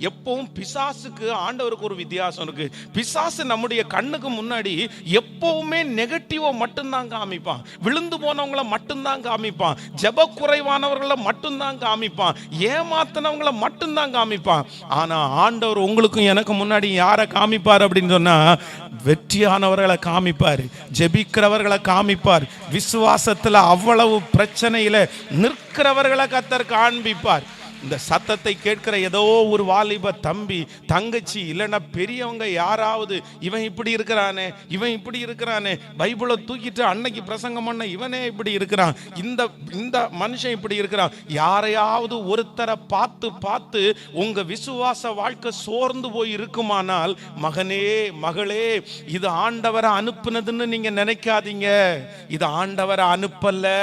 எப்பவும் பிசாசுக்கு ஆண்டவருக்கு ஒரு வித்தியாசம் இருக்கு. பிசாசு நம்முடைய கண்ணுக்கு முன்னாடி எப்பவுமே நெகட்டிவா மட்டும்தான் காமிப்பான். விழுந்து போனவங்களை மட்டும்தான் காமிப்பான். ஜெப குறைவானவர்களை மட்டும்தான் காமிப்பான். ஏமாத்தினவங்களை மட்டும்தான் காமிப்பான். ஆனா ஆண்டவர் உங்களுக்கும் எனக்கு முன்னாடி யாரை காமிப்பார் அப்படின்னு சொன்னா, வெற்றியானவர்களை காமிப்பார், ஜெபிக்கிறவர்களை காமிப்பார், விசுவாசத்துல அவ்வளவு பிரச்சனையில நிற்கிறவர்களை கர்த்தர் காண்பிப்பார். இந்த சத்தத்தை கேட்கிற ஏதோ ஒரு வாலிப தம்பி தங்கச்சி இல்லைன்னா பெரியவங்க யாராவது, இவன் இப்படி இருக்கிறானே, இவன் இப்படி இருக்கிறானே, பைபிளை தூக்கிட்டு அன்னைக்கு பிரசங்கம் பண்ண இவனே இப்படி இருக்கிறான், இந்த மனுஷன் இப்படி இருக்கிறான், யாரையாவது ஒருத்தரை பார்த்து பார்த்து உங்க விசுவாச வாழ்க்கை சோர்ந்து போய் இருக்குமானால், மகனே மகளே, இது ஆண்டவரை அனுப்புனதுன்னு நீங்க நினைக்காதீங்க. இது ஆண்டவரை அனுப்பல,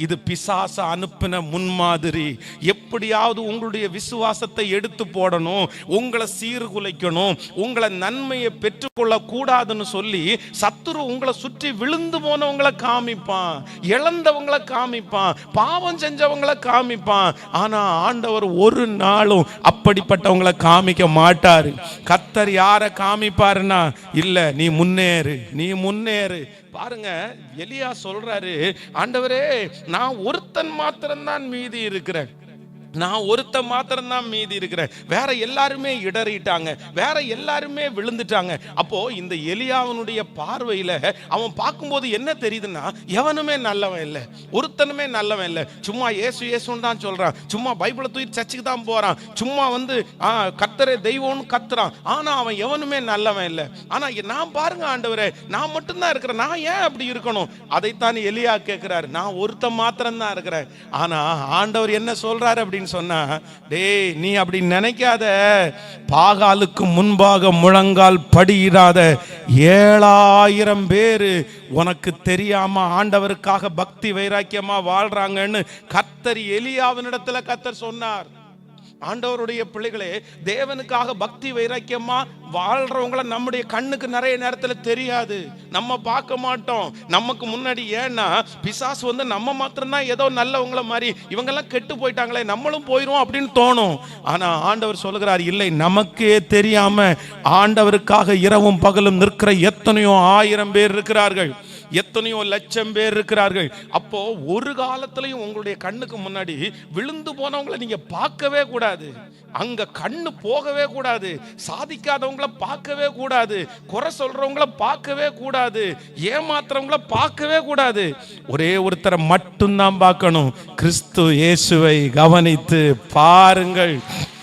இது பிசாச அனுப்பின முன்மாதிரி. எப்படியாவது உங்களுடைய விசுவாசத்தை எடுத்து போடணும், உங்களை சீர்குலைக்கணும், உங்களை நன்மையை பெற்றுக்கொள்ள கூடாதுன்னு சொல்லி சத்துரு உங்களை சுற்றி விழுந்து போனவங்களை காமிப்பான், இழந்தவங்களை காமிப்பான், பாவம் செஞ்சவங்களை காமிப்பான். ஆனா ஆண்டவர் ஒரு நாளும் அப்படிப்பட்டவங்களை காமிக்க மாட்டாரு. கர்த்தர் யாரை காமிப்பாருன்னா, இல்ல நீ முன்னேறு, நீ முன்னேறு. பாருங்க, எலியா சொல்றாரு, ஆண்டவரே நான் ஒருத்தன் மாத்திரம்தான் மீதி இருக்கிறேன், நான் ஒருத்த மாத்திரம் தான் மீதி இருக்கிறேன், வேற எல்லாருமே இடறிட்டாங்க, வேற எல்லாருமே விழுந்துட்டாங்க. அப்போ இந்த எலியாவனுடைய பார்வையில அவன் பார்க்கும்போது என்ன தெரியுதுன்னா, எவனுமே நல்லவன் இல்லை, ஒருத்தனுமே நல்லவன் இல்லை. சும்மா ஏசு ஏசுன்னு தான் சொல்றான், சும்மா பைபிளை தூக்கி சர்ச்சுக்கு தான் போறான், சும்மா வந்து கர்த்தரே தெய்வம்னு கத்துறான், ஆனா அவன் எவனுமே நல்லவன் இல்லை. ஆனா நான் பாருங்க ஆண்டவரே, நான் மட்டும்தான் இருக்கிறேன், நான் ஏன் அப்படி இருக்கணும்? அதைத்தான் எலியா கேட்கிறாரு. நான் ஒருத்த மாத்திரம் தான் இருக்கிறேன். ஆனா ஆண்டவர் என்ன சொல்றாரு அப்படின்னு சொன்னா, டேய் நீ அப்படி நினைக்காத, பாகாலுக்கு முன்பாக முழங்கால் படியிடாத 7000 பேரு உனக்கு தெரியாம ஆண்டவருக்காக பக்தி வைராக்கியமா வாழ்றாங்கன்னு கர்த்தர் எலியாவினிடத்துல கர்த்தர் சொன்னார். ஆண்டவருடைய பிள்ளைகளே, தேவனுக்காக பக்தி வைராக்கியமா வாழ்றவங்கள நம்முடைய கண்ணுக்கு நிறைய நேரத்தில் தெரியாது, நம்ம பார்க்க மாட்டோம். நமக்கு முன்னாடி ஏன்னா பிசாசு வந்து நம்ம மாத்திரம்தான் ஏதோ நல்லவங்கள மாதிரி, இவங்கெல்லாம் கெட்டு போயிட்டாங்களே நம்மளும் போயிரும் அப்படின்னு தோணும். ஆனா ஆண்டவர் சொல்லுகிறார், இல்லை, நமக்கே தெரியாம ஆண்டவருக்காக இரவும் பகலும் நிற்கிற எத்தனையோ 1000 பேர் இருக்கிறார்கள், எத்தனையோ லட்சம் பேர் இருக்கிறார்கள். அப்போ ஒரு காலத்திலையும் உங்களுடைய கண்ணுக்கு முன்னாடி விழுந்து போனவங்களை நீங்க பார்க்கவே கூடாது, அங்க கண்ணு போகவே கூடாது, சாதிக்காதவங்களை பார்க்கவே கூடாது, குறை சொல்றவங்களை பார்க்கவே கூடாது, ஏமாத்துறவங்களை பார்க்கவே கூடாது. ஒரே ஒருத்தரை மட்டும்தான் பார்க்கணும், கிறிஸ்து இயேசுவை கவனித்து பாருங்கள்.